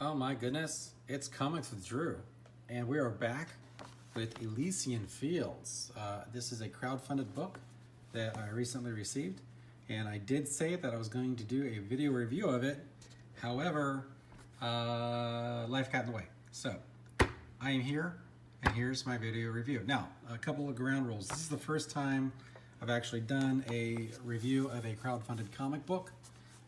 Oh my goodness, it's Comics with Drew, and we are back with Elysian Fields. This is a crowdfunded book that I recently received, and I did say that I was going to do a video review of it. However, life got in the way. So, I am here, and here's my video review. Now, a couple of ground rules. This is the first time I've actually done a review of a crowdfunded comic book,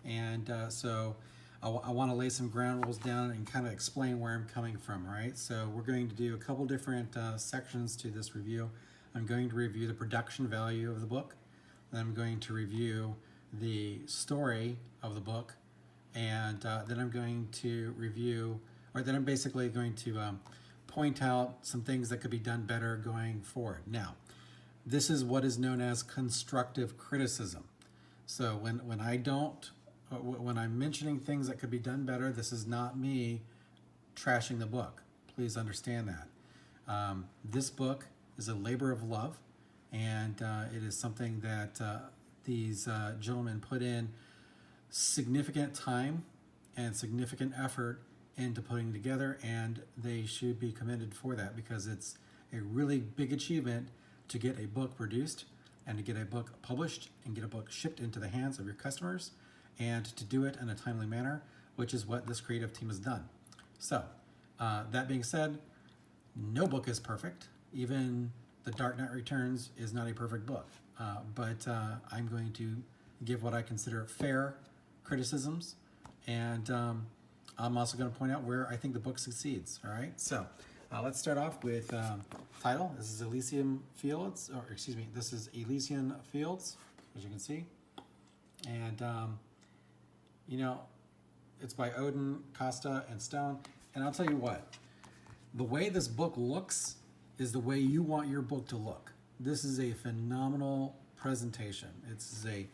and so I want to lay some ground rules down and kind of explain where I'm coming from, right? So we're going to do a couple different sections to this review. I'm going to review the production value of the book. Then I'm going to review the story of the book. And then I'm going to review, or then I'm basically going to point out some things that could be done better going forward. Now, this is what is known as constructive criticism. So when I'm mentioning things that could be done better, this is not me trashing the book. Please understand that. This book is a labor of love, and it is something that these gentlemen put in significant time and significant effort into putting together, and they should be commended for that because it's a really big achievement to get a book produced and to get a book published and get a book shipped into the hands of your customers, and to do it in a timely manner, which is what this creative team has done. So, that being said, no book is perfect. Even The Dark Knight Returns is not a perfect book. But I'm going to give what I consider fair criticisms, and I'm also going to point out where I think the book succeeds. All right, so let's start off with title. This is Elysian Fields, or excuse me, this is Elysian Fields, as you can see, and you know, it's by Oden, Costa, and Stone. And I'll tell you what, the way this book looks is the way you want your book to look. This is a phenomenal presentation. It's a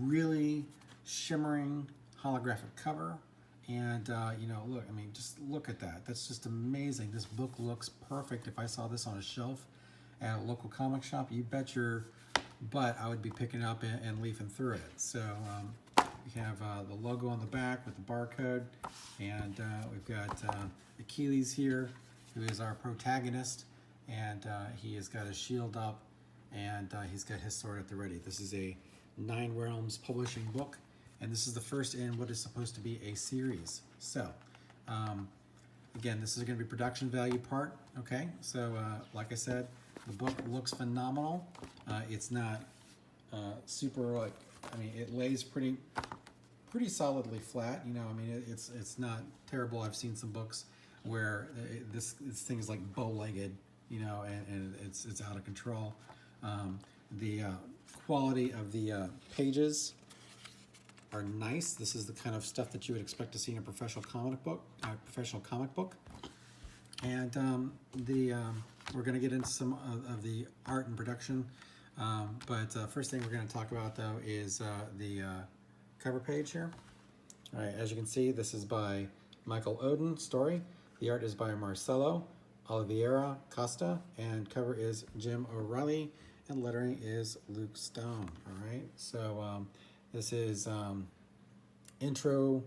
really shimmering holographic cover. And, you know, look, I mean, just look at that. That's just amazing. This book looks perfect. If I saw this on a shelf at a local comic shop, you bet your butt I would be picking it up and leafing through it. So, we have the logo on the back with the barcode, and we've got Achilles here, who is our protagonist, and he has got his shield up, and he's got his sword at the ready. This is a 9 Realms publishing book, and this is the first in what is supposed to be a series. So, again, this is going to be production value part, okay? So, like I said, the book looks phenomenal. It's not super, like, I mean, it lays pretty solidly flat. You know, I mean, it's not terrible. I've seen some books where this thing is like bow-legged, you know, and it's out of control. The quality of the pages are nice. This is the kind of stuff that you would expect to see in a professional comic book. And we're going to get into some of the art and production. But first thing we're going to talk about, though, is the cover page here. All right, as you can see, this is by Michael Oden, story. The art is by Marcelo, Oliveira, Costa, and cover is Jim O'Reilly, and lettering is Luke Stone. All right, so this is Intro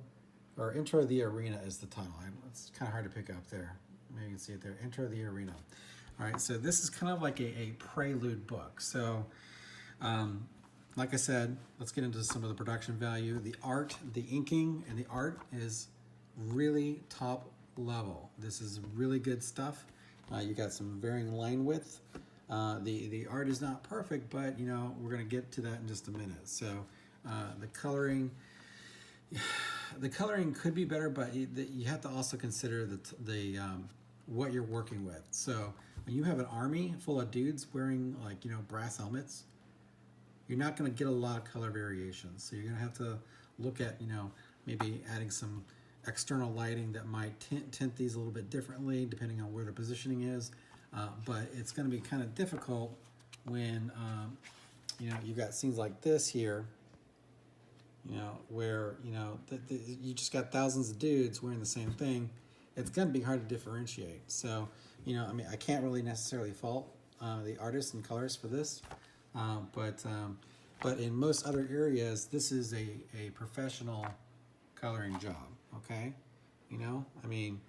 of the Arena is the title. It's kind of hard to pick up there. Maybe you can see it there. Intro of the Arena. All right, so this is kind of like a prelude book. So, like I said, let's get into some of the production value. The art, the inking, and the art is really top level. This is really good stuff. You got some varying line width. The art is not perfect, but you know we're going to get to that in just a minute. So, the coloring could be better, but you have to also consider the what you're working with. So when you have an army full of dudes wearing, like, you know, brass helmets, you're not going to get a lot of color variations. So you're going to have to look at, you know, maybe adding some external lighting that might tint these a little bit differently depending on where the positioning is. But it's going to be kind of difficult when, you know, you've got scenes like this here, you know, where, you know, you just got thousands of dudes wearing the same thing. It's going to be hard to differentiate. So, you know, I mean, I can't really necessarily fault the artists and colors for this, but in most other areas, this is a professional coloring job, okay? You know, I mean,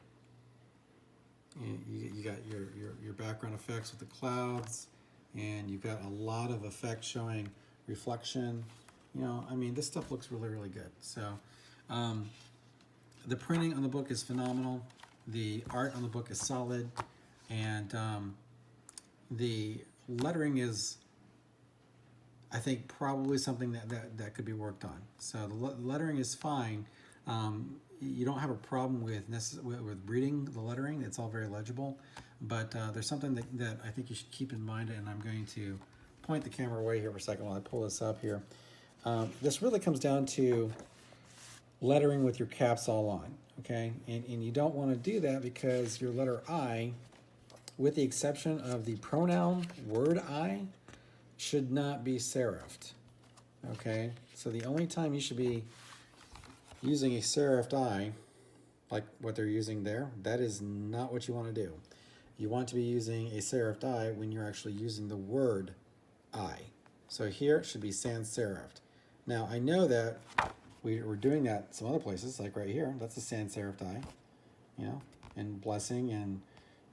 you got your background effects with the clouds, and you've got a lot of effects showing reflection. You know, I mean, this stuff looks really, really good. So the printing on the book is phenomenal. The art on the book is solid, and the lettering is, I think, probably something that could be worked on. So the lettering is fine. You don't have a problem with reading the lettering. It's all very legible. But there's something that I think you should keep in mind, and I'm going to point the camera away here for a second while I pull this up here. This really comes down to lettering with your caps all on, okay? And you don't want to do that because your letter I, with the exception of the pronoun word I, should not be serifed, okay? So the only time you should be using a serifed I, like what they're using there, that is not what you want to do. You want to be using a serifed I when you're actually using the word I. So here it should be sans serifed. Now I know that we're doing that some other places, like right here. That's a sans serifed I, you know, and blessing and,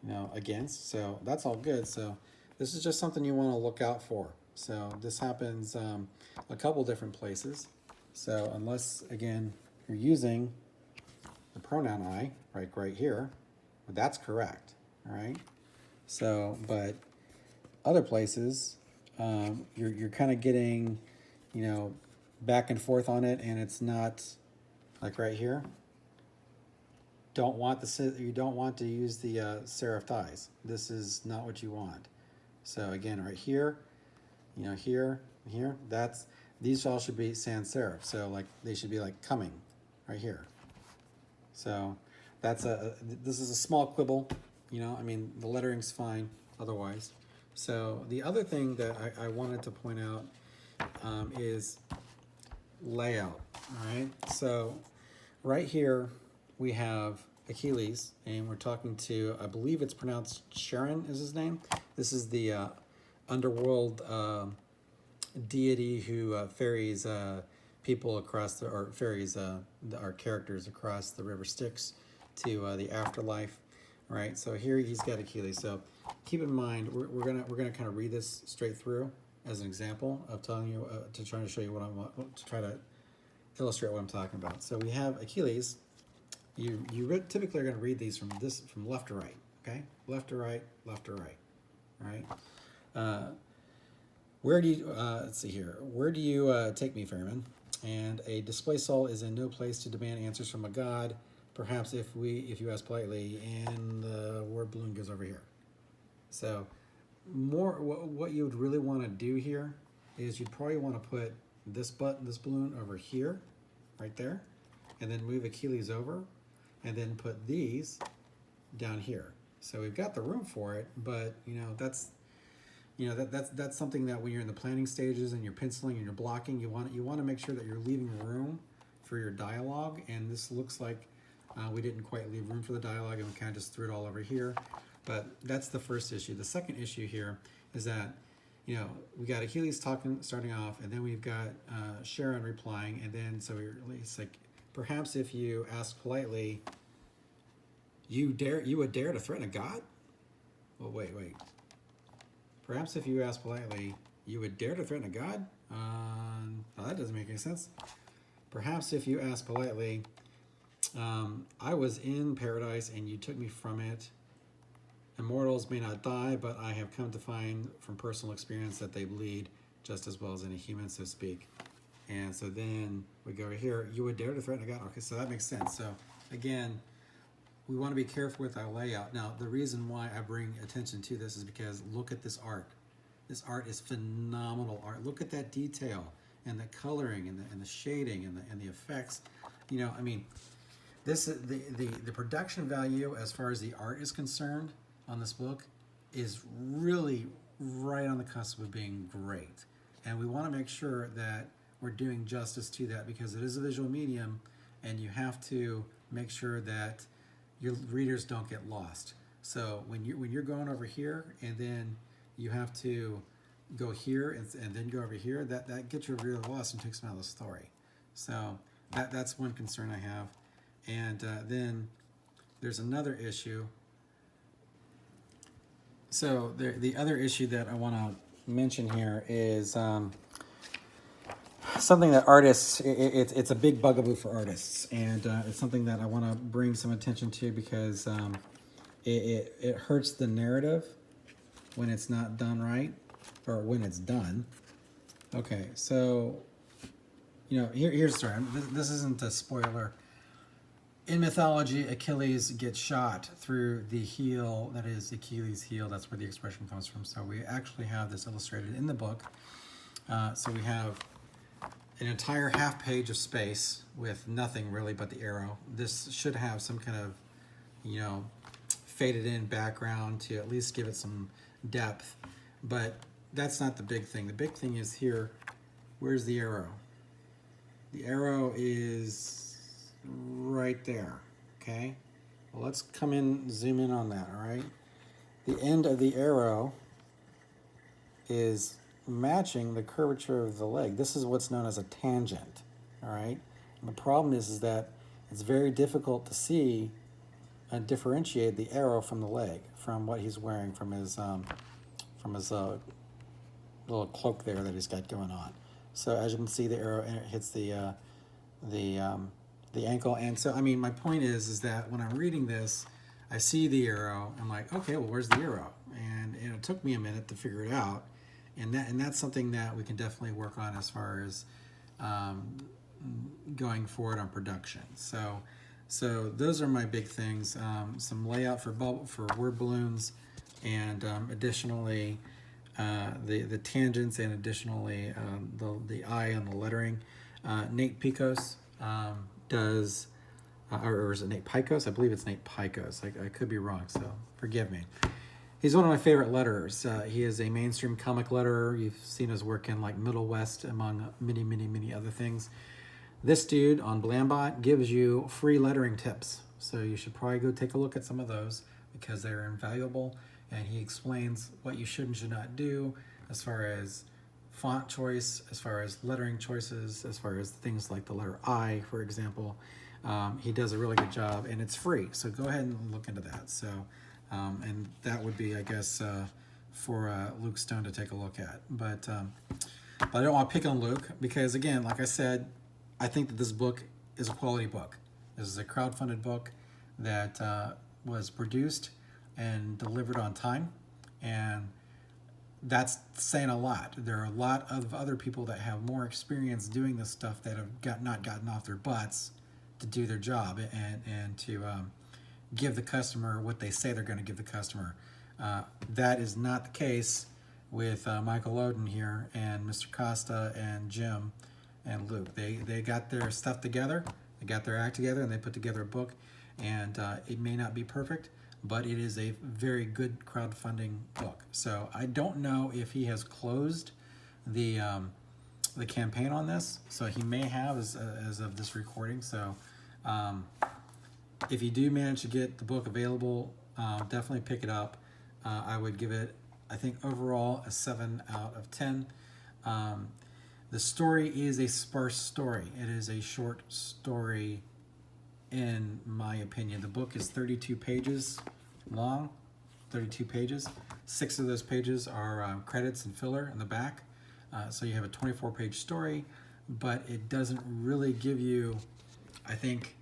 you know, against. So that's all good. So this is just something you want to look out for. So this happens a couple different places. So unless, again, you're using the pronoun I, right here, that's correct, all right? So, but other places, you're kind of getting, you know, back and forth on it, and it's not, like right here, you don't want to use the serifed I's. This is not what you want. So again, right here, you know, here, these all should be sans serif. So like they should be like coming, right here. So this is a small quibble, you know, I mean, the lettering's fine otherwise. So the other thing that I wanted to point out is layout, all right? So right here we have Achilles, and we're talking to, I believe it's pronounced Sharon is his name. This is the underworld deity who ferries people across or ferries our characters across the river Styx to the afterlife, right? So here he's got Achilles. So keep in mind, we're gonna kind of read this straight through as an example of telling you to try to show you to try to illustrate what I'm talking about. So we have Achilles. You typically are going to read these from left to right, okay? Left to right, left to right, all right? Where do you, let's see here. Where do you take me, Ferryman? And a displaced soul is in no place to demand answers from a god. Perhaps if you ask politely, and the word balloon goes over here. So what you would really want to do here is you'd probably want to put this balloon over here, right there, and then move Achilles over, and then put these down here. So we've got the room for it, but that's something that when you're in the planning stages and you're penciling and you're blocking, you want to make sure that you're leaving room for your dialogue. And this looks like we didn't quite leave room for the dialogue, and we kind of just threw it all over here. But that's the first issue. The second issue here is that we got Achilles starting off, and then we've got Sharon replying, and then so it's like, perhaps if you ask politely, you would dare to threaten a god? Well, wait. Perhaps if you ask politely, you would dare to threaten a god? Well, that doesn't make any sense. Perhaps if you ask politely, I was in paradise and you took me from it. Immortals may not die, but I have come to find from personal experience that they bleed just as well as any human, so to speak. And so then we go over here, you would dare to threaten a god? Okay, so that makes sense. So again, we want to be careful with our layout. Now, the reason why I bring attention to this is because look at this art. This art is phenomenal art. Look at that detail and the coloring and the shading and the effects. I mean, this is the production value as far as the art is concerned on this book is really right on the cusp of being great. And we want to make sure that we're doing justice to that because it is a visual medium, and you have to make sure that your readers don't get lost. So when you're going over here and then you have to go here and then go over here, that gets your reader lost and takes them out of the story. So that's one concern I have. And then there's another issue. So the other issue that I want to mention here is something that artists, it's a big bugaboo for artists. And it's something that I want to bring some attention to because it hurts the narrative when it's not done right, or when it's done. Okay, so, here's the story. This isn't a spoiler. In mythology, Achilles gets shot through the heel, that is Achilles' heel. That's where the expression comes from. So we actually have this illustrated in the book. So we have an entire half page of space with nothing really but the arrow. This should have some kind of, faded in background to at least give it some depth. But that's not the big thing. The big thing is here. Where's the arrow? The arrow is right there, okay? Well, let's zoom in on that, all right? The end of the arrow is matching the curvature of the leg. This is what's known as a tangent, all right? And the problem is that it's very difficult to see and differentiate the arrow from the leg, from what he's wearing, from his little cloak there that he's got going on. So as you can see, the arrow hits the ankle. And so, my point is that when I'm reading this, I see the arrow. I'm like, okay, well, where's the arrow? And it took me a minute to figure it out. And that's something that we can definitely work on as far as going forward on production. So those are my big things. Some layout for word balloons, and additionally the tangents, and additionally the eye on the lettering. Nate Picos does, or is it Nate Picos? I believe it's Nate Picos. I could be wrong, so forgive me. He's one of my favorite letterers. He is a mainstream comic letterer. You've seen his work in like Middle West, among many, many, many other things. This dude on Blambot gives you free lettering tips. So you should probably go take a look at some of those because they're invaluable. And he explains what you should and should not do as far as font choice, as far as lettering choices, as far as things like the letter I, for example. He does a really good job, and it's free. So go ahead and look into that. So, and that would be, I guess, for Luke Stone to take a look at. But I don't want to pick on Luke because, again, like I said, I think that this book is a quality book. This is a crowdfunded book that was produced and delivered on time, and that's saying a lot. There are a lot of other people that have more experience doing this stuff that have not gotten off their butts to do their job and to give the customer what they say they're going to give the customer. That is not the case with Michael Oden here and Mr. Costa and Jim and Luke. They got their stuff together, they got their act together, and they put together a book. And it may not be perfect, but it is a very good crowdfunding book. So I don't know if he has closed the campaign on this. So he may have as of this recording. So if you do manage to get the book available, definitely pick it up. I would give it, I think, overall a 7 out of 10. The story is a sparse story. It is a short story, in my opinion. The book is 32 pages long, 32 pages. 6 of those pages are credits and filler in the back. So you have a 24-page story, but it doesn't really give you, I think,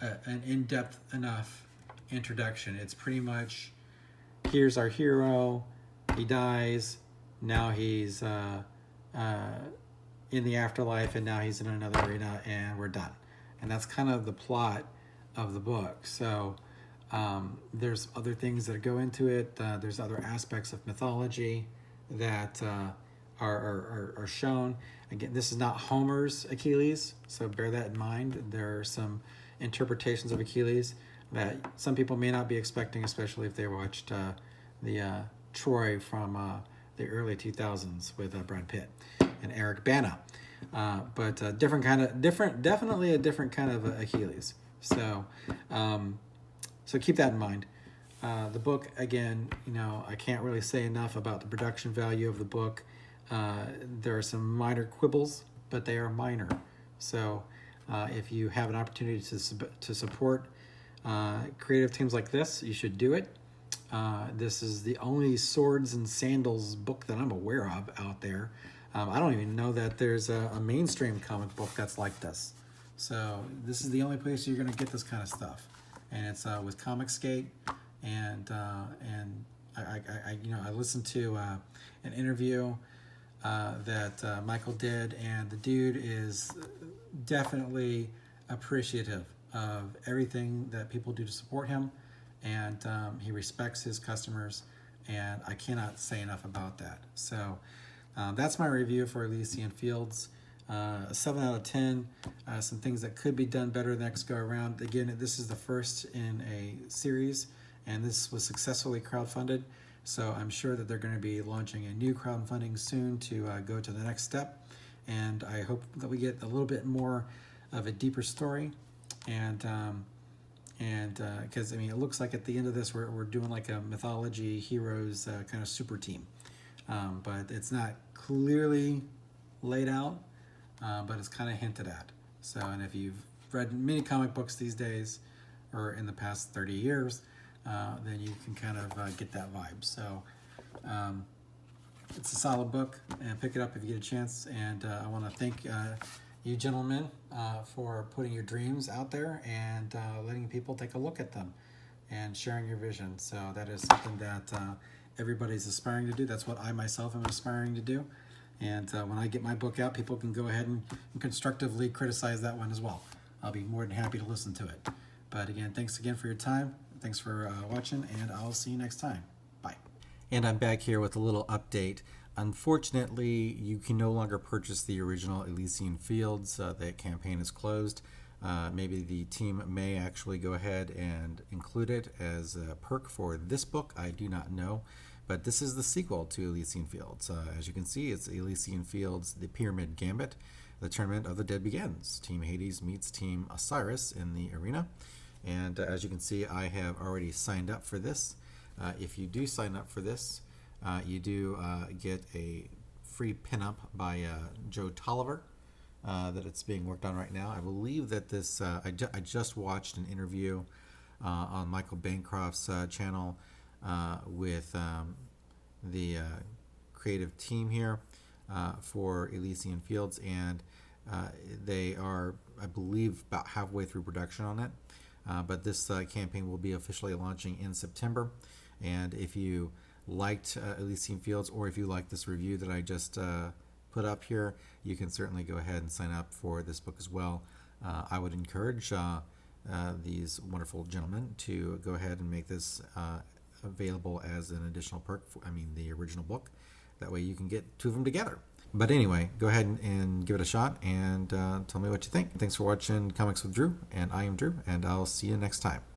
an in-depth enough introduction. It's pretty much, here's our hero, he dies, now he's in the afterlife, and now he's in another arena, and we're done. And that's kind of the plot of the book. So there's other things that go into it. There's other aspects of mythology that are shown. Again, this is not Homer's Achilles, so bear that in mind. There are some interpretations of Achilles that some people may not be expecting, especially if they watched the Troy from the early 2000s with Brad Pitt and Eric Bana. But definitely a different kind of Achilles. So keep that in mind. The book, again, I can't really say enough about the production value of the book. There are some minor quibbles, but they are minor. So If you have an opportunity to support creative teams like this, you should do it. This is the only swords and sandals book that I'm aware of out there. I don't even know that there's a mainstream comic book that's like this. So this is the only place you're going to get this kind of stuff, and it's with Comicsgate, and I listened to an interview that Michael did, and the dude is definitely appreciative of everything that people do to support him, and he respects his customers, and I cannot say enough about that. So that's my review for Elysian Fields. A 7 out of 10. Some things that could be done better the next go around. Again, this is the first in a series, and this was successfully crowdfunded. So I'm sure that they're going to be launching a new crowdfunding soon to go to the next step. And I hope that we get a little bit more of a deeper story. And because it looks like at the end of this we're doing like a mythology heroes kind of super team, but it's not clearly laid out. But it's kind of hinted at. So, and if you've read many comic books these days, or in the past 30 years, then you can kind of get that vibe. So, it's a solid book, and pick it up if you get a chance. And I want to thank you gentlemen for putting your dreams out there and letting people take a look at them and sharing your vision. So that is something that everybody's aspiring to do. That's what I myself am aspiring to do. And when I get my book out, people can go ahead and constructively criticize that one as well. I'll be more than happy to listen to it. But again, thanks again for your time. Thanks for watching, and I'll see you next time. Bye. And I'm back here with a little update. Unfortunately, you can no longer purchase the original Elysian Fields. That campaign is closed. Maybe the team may actually go ahead and include it as a perk for this book. I do not know. But this is the sequel to Elysian Fields. As you can see, it's Elysian Fields, The Pyramid Gambit. The Tournament of the Dead begins. Team Hades meets Team Osiris in the arena. And as you can see, I have already signed up for this. If you do sign up for this, you do get a free pinup by Joe Tolliver that it's being worked on right now. I believe that this, I just watched an interview on Michael Bancroft's channel with the creative team here for Elysian Fields, and they are, I believe, about halfway through production on it. But this campaign will be officially launching in September. And if you liked Elysian Fields, or if you like this review that I just put up here, you can certainly go ahead and sign up for this book as well. I would encourage these wonderful gentlemen to go ahead and make this available as an additional perk, the original book. That way you can get two of them together. But anyway, go ahead and give it a shot, and tell me what you think. Thanks for watching Comics with Drew, and I am Drew, and I'll see you next time.